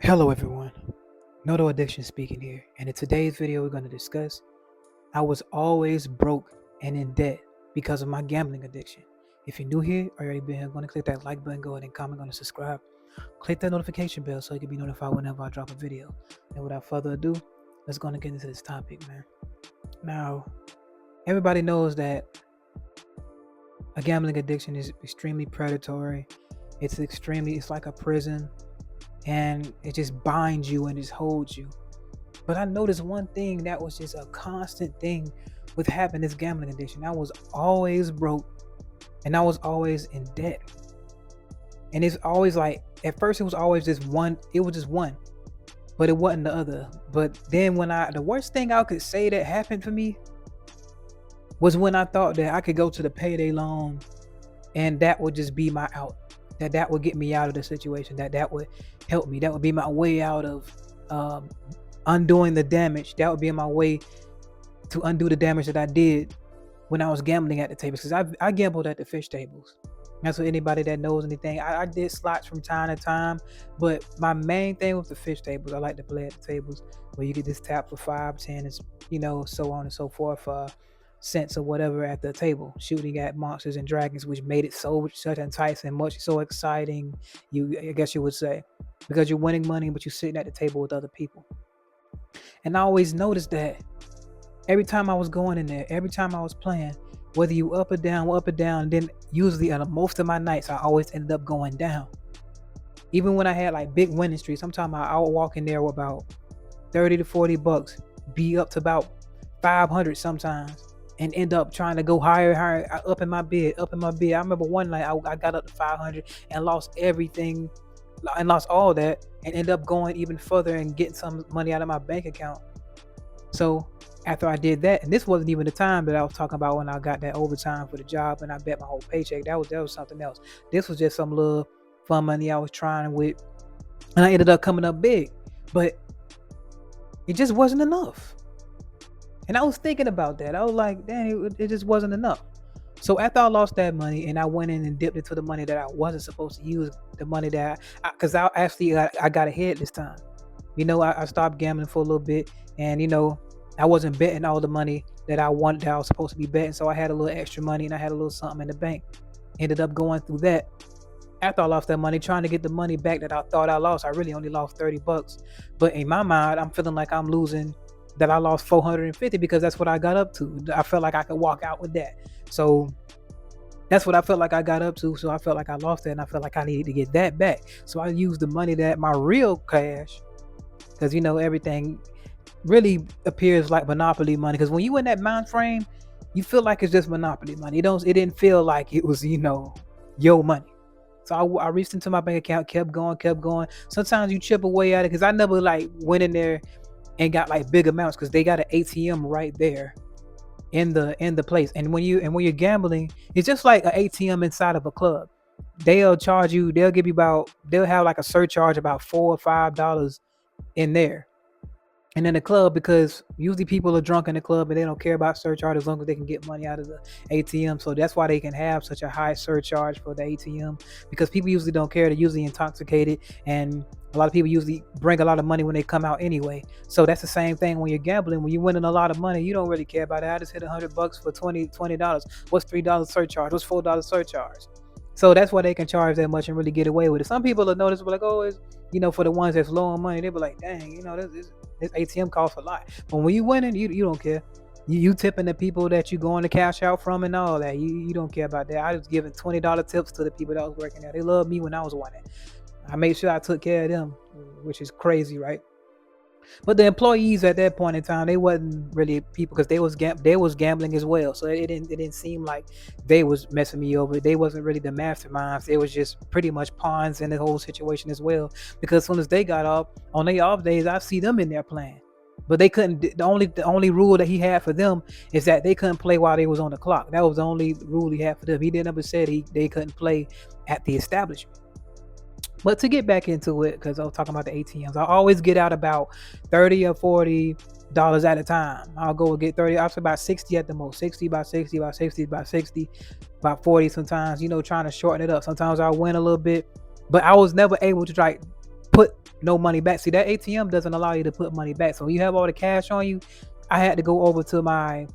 Hello everyone, Noto Addiction speaking here, and in today's video we're going to discuss I was always broke and in debt because of my gambling addiction. If you're new here, already been here, go and click that like button, go ahead and comment, go and subscribe. Click that notification bell so you can be notified whenever I drop a video. And without further ado, let's go and get into this topic, man. Now, everybody knows that a gambling addiction is extremely predatory. It's like a prison, and it just binds you and just holds you. But I noticed one thing that was just a constant thing with having this gambling addiction. I was always broke and I was always in debt. And it's always like, at first it was always just one, but it wasn't the other. But then the worst thing I could say that happened for me was when I thought that I could go to the payday loan and that would just be my out. That would get me out of the situation, that would help me. That would be my way out of undoing the damage. That would be my way to undo the damage that I did when I was gambling at the tables, because I gambled at the fish tables. That's what anybody that knows anything. I did slots from time to time, but my main thing with the fish tables, I like to play at the tables where you get this tap for 5, 10, so on and so forth, cents or whatever at the table, shooting at monsters and dragons, which made it such enticing, much so exciting, I guess you would say, because you're winning money, but you're sitting at the table with other people. And I always noticed that every time I was going in there, every time I was playing, whether you up or down, then usually on most of my nights, I always ended up going down. Even when I had like big winning streaks, sometimes I would walk in there with about 30 to 40 bucks, be up to about 500 sometimes, and end up trying to go higher, up in my bid. I remember one night I got up to 500 and lost everything, and lost all that, and end up going even further and getting some money out of my bank account. So after I did that, and this wasn't even the time that I was talking about when I got that overtime for the job and I bet my whole paycheck. That was something else. This was just some little fun money I was trying with, and I ended up coming up big, but it just wasn't enough. And I was thinking about that. I was like, dang, it just wasn't enough. So after I lost that money and I went in and dipped into the money that I wasn't supposed to use, the money that because I got ahead this time. I stopped gambling for a little bit, and I wasn't betting all the money that I wanted, that I was supposed to be betting. So I had a little extra money and I had a little something in the bank. Ended up going through that. After I lost that money, trying to get the money back that I thought I lost, I really only lost 30 bucks. But in my mind, I'm feeling like I'm losing, that I lost 450, because that's what I got up to. I felt like I could walk out with that. So that's what I felt like I got up to. So I felt like I lost that, and I felt like I needed to get that back. So I used the money, that my real cash, because everything really appears like monopoly money. Because when you in that mind frame, you feel like it's just monopoly money. It didn't feel like it was your money. So I reached into my bank account, kept going. Sometimes you chip away at it, because I never went in there and got big amounts, because they got an ATM right there in the place. And when you're gambling, it's just like an ATM inside of a club. They'll charge you, they'll have a surcharge about $4 or $5 in there. And in the club, because usually people are drunk in the club and they don't care about surcharge as long as they can get money out of the ATM. So that's why they can have such a high surcharge for the ATM, because people usually don't care. They're usually intoxicated, and a lot of people usually bring a lot of money when they come out anyway. So that's the same thing when you're gambling. When you're winning a lot of money, you don't really care about it. I just hit $100 for $20. What's $3 surcharge? What's $4 surcharge? So that's why they can charge that much and really get away with it. Some people will notice, like, oh, it's, for the ones that's low on money, they'll be like, dang, this ATM costs a lot. But when you winning, you don't care. You tipping the people that you going to cash out from and all that. You don't care about that. I was giving $20 tips to the people that was working there. They loved me when I was winning. I made sure I took care of them, which is crazy, right? But the employees at that point in time, they wasn't really people, because they was gambling as well. So it didn't seem like they was messing me over. They wasn't really the masterminds. It was just pretty much pawns in the whole situation as well. Because as soon as they got off on their off days, I see them in there playing. But they couldn't. The only rule that he had for them is that they couldn't play while they was on the clock. That was the only rule he had for them. He never said they couldn't play at the establishment. But to get back into it, because I was talking about the ATMs, I always get out about $30 or $40 at a time. I'll go get 30, I'll say about 60 at the most, 60 by 60, about 60 by 60, about 40 sometimes, trying to shorten it up. Sometimes I'll win a little bit, but I was never able to put no money back. See, that ATM doesn't allow you to put money back. So when you have all the cash on you, I had to go over to my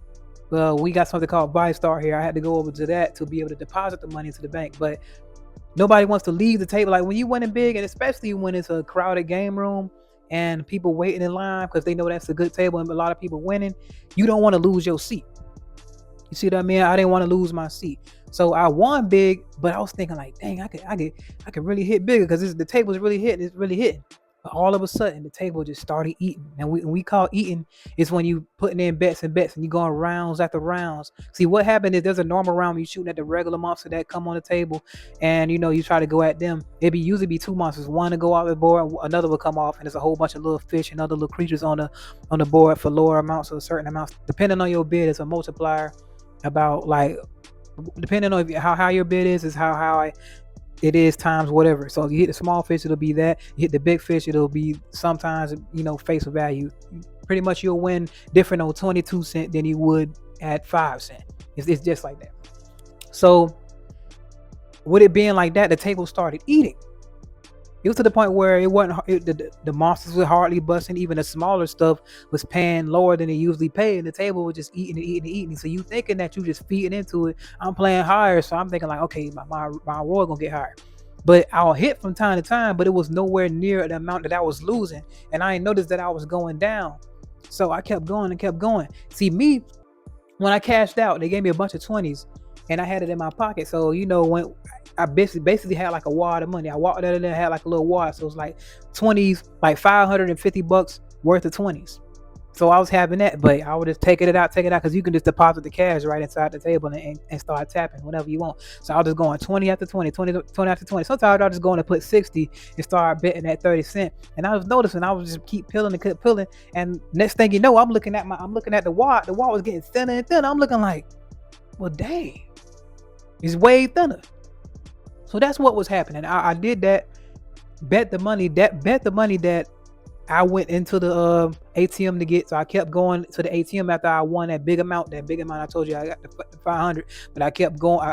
we got something called ViStar here. I had to go over to that to be able to deposit the money into the bank. But nobody wants to leave the table. Like when you winning big, and especially when it's a crowded game room and people waiting in line because they know that's a good table and a lot of people winning, you don't want to lose your seat. You see what I mean? I didn't want to lose my seat. So I won big, but I was thinking like, dang, I could really hit bigger because the table's really hitting. It's really hitting. But all of a sudden, the table just started eating. And we call eating is when you putting in bets and you going rounds after rounds. See, what happened is there's a normal round when you shooting at the regular monster that come on the table, and you try to go at them. It'd usually be two monsters. One to go off the board, another will come off, and there's a whole bunch of little fish and other little creatures on the board for lower amounts or certain amounts. Depending on your bid, it's a multiplier. About like depending on how high your bid is how it is times whatever. So if you hit the small fish, it'll be that. You hit the big fish, it'll be sometimes face value. Pretty much you'll win different on 22 cents than you would at 5 cents. It's just like that. So with it being like that, the table started eating. It was to the point where it wasn't the monsters were hardly busting. Even the smaller stuff was paying lower than it usually paid, and the table was just eating. So you thinking that you just feeding into it. I'm playing higher, so I'm thinking like, okay, my roll gonna get higher. But I'll hit from time to time, but it was nowhere near the amount that I was losing, and I noticed that I was going down. So I kept going and kept going. See, me, when I cashed out, they gave me a bunch of 20s, and I had it in my pocket. So when I basically had like a wad of money. I walked out of there and had like a little wad. So it was like 20s, like $550 worth of 20s. So I was having that, but I would just take it out, because you can just deposit the cash right inside the table and start tapping whenever you want. So I was just going 20 after 20, 20 after 20. Sometimes I was just going to put 60 and start betting at 30 cents. And I was noticing I was just keep peeling and keep peeling. And next thing you know, I'm looking at the wad. The wad was getting thinner and thinner. I'm looking like, well, dang, it's way thinner. So that's what was happening. I did that, bet the money that I went into the ATM to get. So I kept going to the ATM after I won that big amount. I told you I got the 500, but I kept going.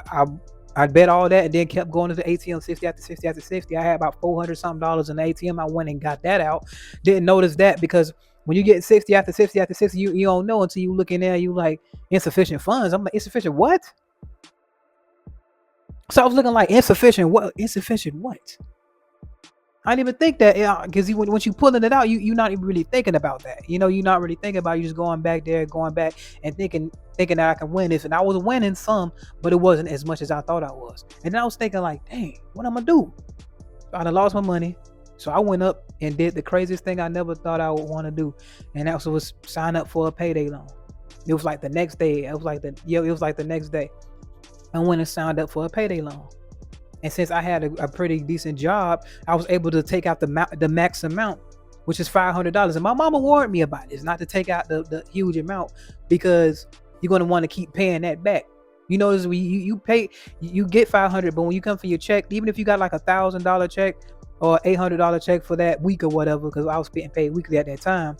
I bet all that and then kept going to the ATM 60 after 60 after 60. I had about $400 something in the ATM. I went and got that out. Didn't notice that because when you get 60 after 60 after 60, you don't know until you look in there. You like insufficient funds. I'm like, insufficient what? So I was looking like insufficient what? Insufficient what? I didn't even think that, because once you pulling it out, you're not even really thinking about that. You're not really thinking about. You just going back and thinking that I can win this. And I was winning some, but it wasn't as much as I thought I was. And then I was thinking like, dang, what I'm gonna do? So I done lost my money. So I went up and did the craziest thing I never thought I would want to do, and that was sign up for a payday loan. It was like the next day. It was like the next day. I went and signed up for a payday loan. And since I had a pretty decent job, I was able to take out the max amount, which is $500. And my mama warned me about this, not to take out the huge amount, because you're going to want to keep paying that back. You notice you pay, you get $500, but when you come for your check, even if you got like $1,000 check or $800 check for that week or whatever, because I was getting paid weekly at that time,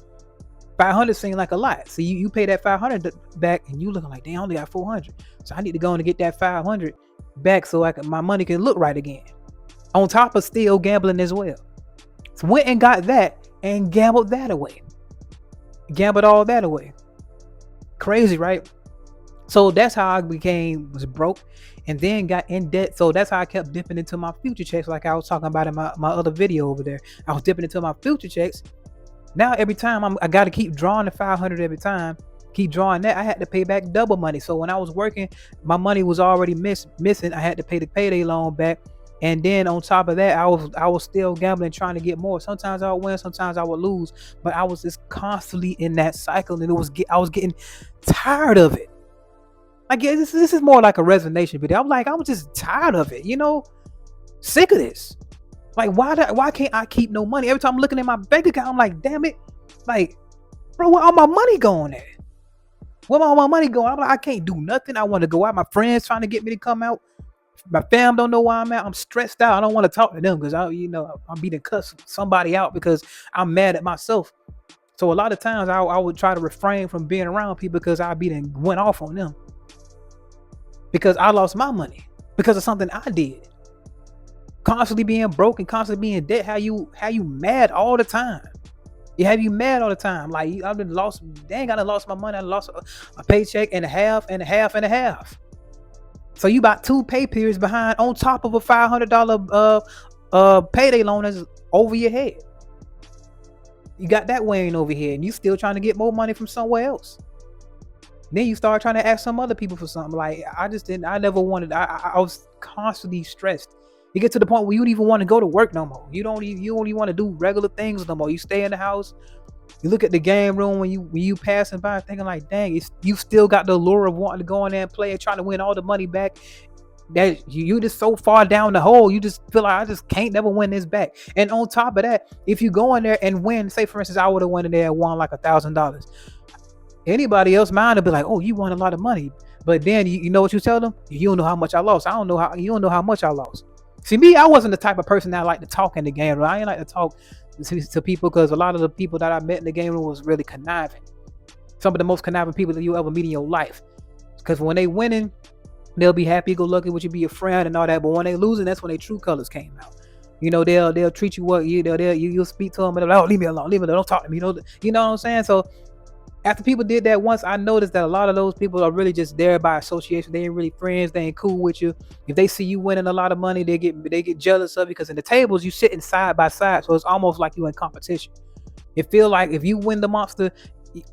500 seemed like a lot. So you pay that 500 back, and you looking like, damn, I only got 400. So I need to go in and get that 500 back so my money can look right again. On top of still gambling as well. So went and got that and gambled that away. Gambled all that away. Crazy, right? So that's how I was broke and then got in debt. So that's how I kept dipping into my future checks, like I was talking about in my other video over there. I was dipping into my future checks. Now every time I got to keep drawing the 500 every time. Keep drawing that. I had to pay back double money. So when I was working, my money was already missing. I had to pay the payday loan back, and then on top of that, I was still gambling, trying to get more. Sometimes I would win, sometimes I would lose, but I was just constantly in that cycle, and I was getting tired of it. I guess this is more like a resignation video. I was just tired of it, sick of this. Like, why can't I keep no money? Every time I'm looking at my bank account, I'm like, damn it, like, bro, where all my money going at? Where all my money going? I'm like, I can't do nothing. I want to go out. My friends trying to get me to come out. My fam don't know where I'm at. I'm stressed out. I don't want to talk to them because I'm beating cuss somebody out because I'm mad at myself. So a lot of times I would try to refrain from being around people because I went off on them because I lost my money because of something I did. constantly being broke and constantly being in debt, how you mad all the time. You have you mad all the time. Like I've been lost. Dang, I done lost my money. I lost a paycheck and a half and a half and a half. So you about 2 pay periods behind on top of a $500 payday loan that's over your head. You got that weighing over here, and you still trying to get more money from somewhere else. Then you start trying to ask some other people for something. Like I never wanted. I was constantly stressed. You get to the point where you don't even want to go to work no more. You only want to do regular things no more. You stay in the house. You look at the game room when you passing by, thinking like, dang, you still got the allure of wanting to go in there and play and trying to win all the money back. That you just so far down the hole, you just feel like I just can't never win this back. And on top of that, if you go in there and win, say for instance, I would have went in there and won like $1,000. Anybody else mind would be like, oh, you won a lot of money. But then you know what you tell them? You don't know how much I lost. You don't know how much I lost. See, me, I wasn't the type of person that like to talk in the game room. I ain't like to talk to people because a lot of the people that I met in the game room was really conniving. Some of the most conniving people that you ever meet in your life. Because when they winning, they'll be happy, go lucky, would you be a friend and all that. But when they losing, that's when their true colors came out. You know, they'll treat you what you'll speak to them and they're like, oh, leave me alone, don't talk to me. You know what I'm saying? So after people did that once, I noticed that a lot of those people are really just there by association. They ain't really friends. They ain't cool with you. If they see you winning a lot of money, they get jealous of you because in the tables you sitting side by side, so it's almost like you in competition. It feel like if you win the monster,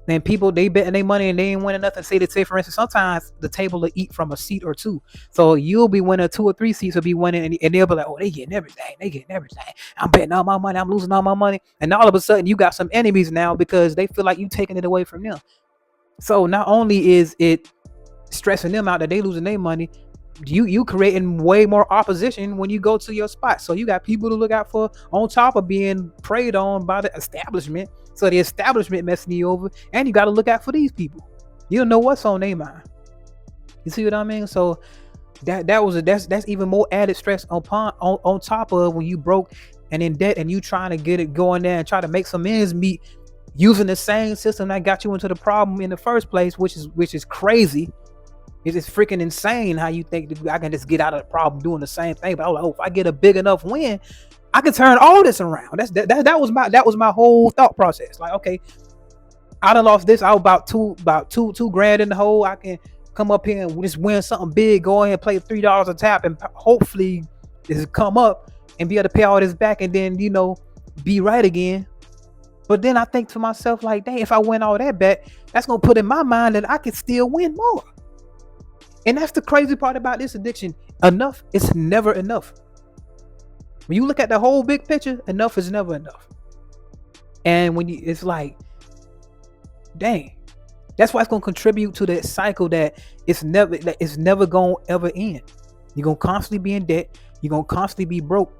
then people they betting their money and they ain't winning nothing. Say for instance, sometimes the table will eat from a seat or two, so you'll be winning 2 or 3 seats, will be winning, and they'll be like, oh, they getting everything. I'm betting all my money, I'm losing all my money, and all of a sudden you got some enemies now because they feel like you taking it away from them. So not only is it stressing them out that they losing their money, you creating way more opposition when you go to your spot. So you got people to look out for on top of being preyed on by the establishment. So the establishment messing you over, and you got to look out for these people. You don't know what's on their mind. You see what I mean? So that's even more added stress on top of when you broke and in debt and you trying to get it going there and try to make some ends meet using the same system that got you into the problem in the first place, which is crazy. It's freaking insane how you think that I can just get out of the problem doing the same thing. But I was like, oh, if I get a big enough win, I can turn all this around. That was my whole thought process. Like, okay, I done lost this. I was about two grand in the hole. I can come up here and just win something big. Go ahead and play $3 a tap, and hopefully this come up and be able to pay all this back, and then be right again. But then I think to myself, like, dang, if I win all that back, that's gonna put in my mind that I can still win more. And that's the crazy part about this addiction. Enough is never enough. When you look at the whole big picture, enough is never enough. And it's like, dang, that's why it's gonna contribute to that cycle that it's never gonna ever end. You're gonna constantly be in debt. You're gonna constantly be broke,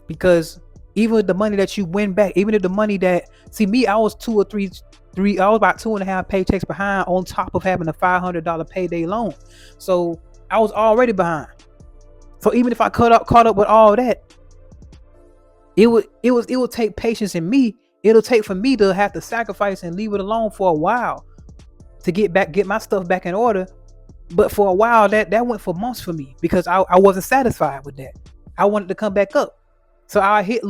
because even the money that you win back, even if the money that, see me, I was I was about 2.5 paychecks behind on top of having a $500 payday loan. So I was already behind. So even if I caught up with all that, it would take patience in me. It'll take for me to have to sacrifice and leave it alone for a while to get my stuff back in order. But for a while that went for months for me because I wasn't satisfied with that. I wanted to come back up. So I hit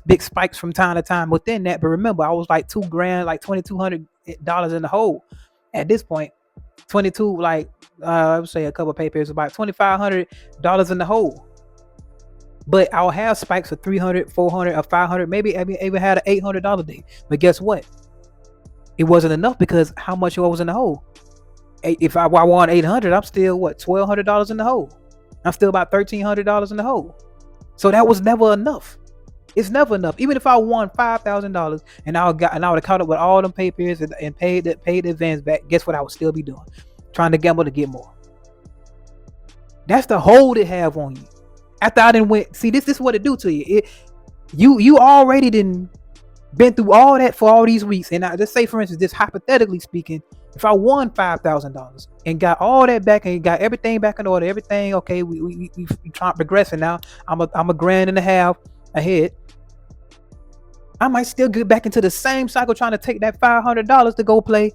big spikes from time to time within that. But remember, I was like $2,000, like $2,200 in the hole at this point. 22, like I would say a couple of pay periods, about $2,500 in the hole. But I'll have spikes of $300, $400, or $500. Maybe I even had an $800 day. But guess what? It wasn't enough because how much I was in the hole. If I won $800, I'm still $1,200 in the hole. I'm still about $1,300 in the hole. So that was never enough. It's never enough. Even if I won $5,000 and I would have caught up with all them pay periods and paid the advance back, guess what I would still be doing? Trying to gamble to get more. That's the hold it have on you. After I didn't win, see, this is what it do to you. You already been through all that for all these weeks. And I just say, for instance, just hypothetically speaking, if I won $5,000 and got all that back and got everything back in order, everything okay, we trying progressing now. I'm a $1.5 ahead. I might still get back into the same cycle trying to take that $500 to go play.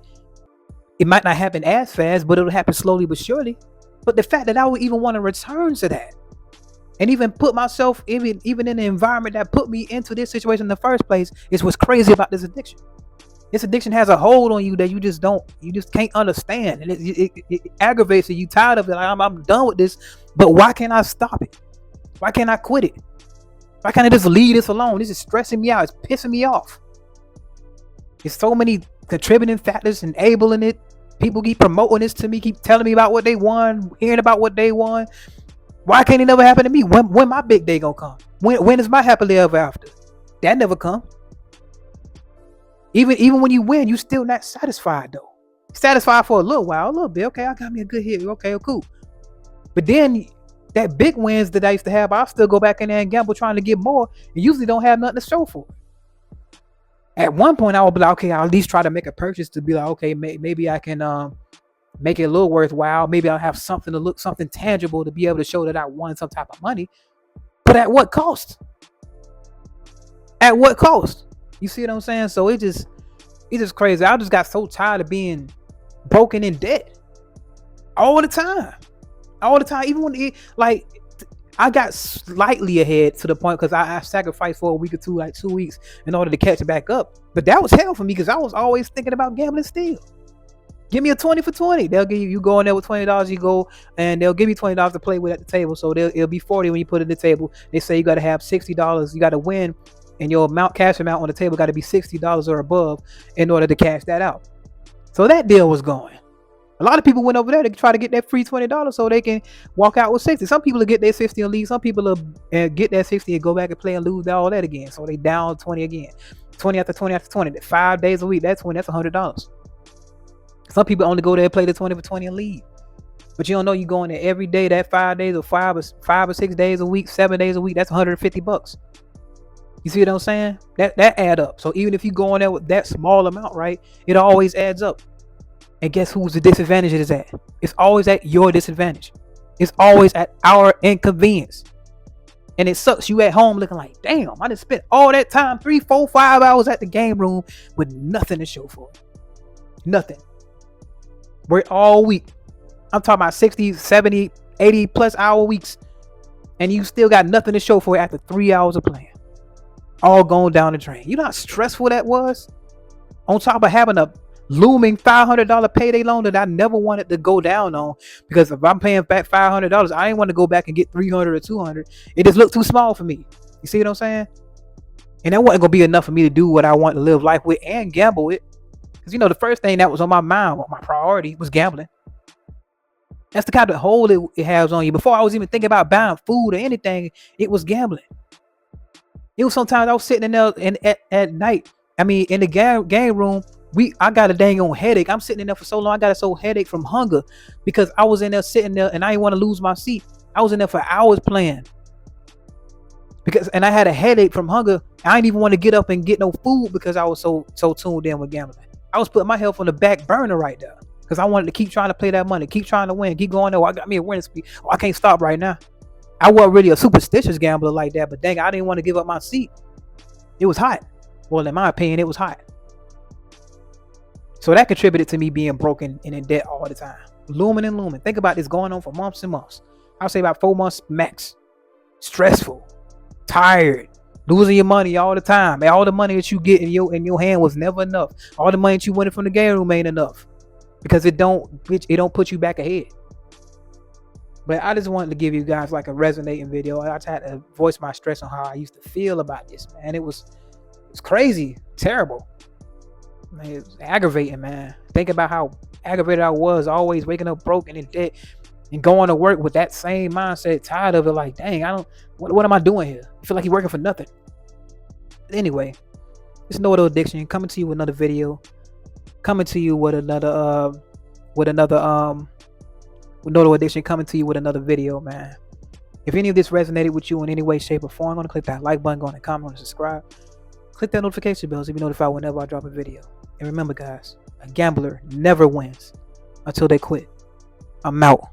It might not happen as fast, but it'll happen slowly but surely. But the fact that I would even want to return to that, and even put myself even in the environment that put me into this situation in the first place is what's crazy about this addiction. This addiction has a hold on you that you just can't understand, and it aggravates you. You tired of it. Like, I'm done with this, but why can't I stop it? Why can't I quit it? Why can't I just leave this alone? This is stressing me out. It's pissing me off. There's so many contributing factors enabling it. People keep promoting this to me, keep telling me about what they want, hearing about what they want. Why can't it never happen to me? When my big day gonna come? When is my happily ever after? That never come. Even when you win, you still not satisfied though. Satisfied for a little while, a little bit. Okay, I got me a good hit. Okay, cool. But then that big wins that I used to have, I'll still go back in there and gamble trying to get more, and usually don't have nothing to show for it. At one point, I would be like, okay, I'll at least try to make a purchase to be like, okay, maybe I can make it a little worthwhile. Maybe I'll have something to look, something tangible to be able to show that I won some type of money. But at what cost? At what cost? You see what I'm saying? So it's just crazy. I just got so tired of being broken in debt all the time. Even when I got slightly ahead to the point because I sacrificed for a week or two, like 2 weeks, in order to catch it back up. But that was hell for me because I was always thinking about gambling still. Give me a 20 for 20. They'll give you go in there with $20. You go and they'll give you $20 to play with at the table. So it'll be 40 when you put it at the table. They say you got to have $60. You got to win, and your cash amount on the table got to be $60 or above in order to cash that out. So that deal was going. A lot of people went over there to try to get that free $20 so they can walk out with 60. Some people will get their 60 and leave. Some people will get that 60 and go back and play and lose all that again. So they down 20 again. 20 after 20 after 20. 5 days a week. That's $100. Some people only go there and play the 20 for 20 and leave. But you don't know you going there every day, that 5 days or five or 6 days a week, 7 days a week, that's $150. You see what I'm saying? That add up. So even if you go in there with that small amount, right, it always adds up. And guess who's the disadvantage it is at? It's always at your disadvantage. It's always at our inconvenience. And it sucks. You at home looking like, damn, I just spent all that time, 3, 4, 5 hours at the game room with nothing to show for it. Nothing. Work all week. I'm talking about 60, 70, 80 plus hour weeks. And you still got nothing to show for it after 3 hours of playing. All going down the drain. You know how stressful that was? On top of having a looming $500 payday loan that I never wanted to go down on, because if I'm paying back $500, I ain't want to go back and get $300 or $200. It just looked too small for me. You see what I'm saying? And that wasn't gonna be enough for me to do what I want to live life with and gamble with. Because the first thing that was on my mind, my priority, was gambling. That's the kind of hold it has on you. Before I was even thinking about buying food or anything, it was gambling. It was sometimes I was sitting in there and at night, in the game room, I got a dang on headache. I'm sitting in there for so long. I got a so headache from hunger because I was in there sitting there and I didn't want to lose my seat. I was in there for hours playing and I had a headache from hunger. I didn't even want to get up and get no food because I was so tuned in with gambling. I was putting my health on the back burner right there because I wanted to keep trying to play that money, keep trying to win, keep going there. I got me a winning speed. I can't stop right now. I wasn't really a superstitious gambler like that, but dang, I didn't want to give up my seat. It was hot. Well, in my opinion, it was hot. So that contributed to me being broken and in debt all the time. Looming and looming. Think about this going on for months and months. I'll say about 4 months max. Stressful. Tired. Losing your money all the time. And all the money that you get in your hand was never enough. All the money that you wanted from the game room ain't enough. Because it don't put you back ahead. But I just wanted to give you guys like a resonating video. I just had to voice my stress on how I used to feel about this, man. It was crazy. Terrible. Man, it was aggravating, man. Think about how aggravated I was, always waking up broken in debt and going to work with that same mindset, tired of it, like, dang, what am I doing here? I feel like you're working for nothing. But anyway, it's No Other Addiction coming to you with another video, coming to you with another No Addiction coming to you with another video, man. If any of this resonated with you in any way, shape, or form, I'm going to click that like button, go on and comment, and subscribe. Click that notification bell so you be notified whenever I drop a video. And remember, guys, a gambler never wins until they quit. I'm out.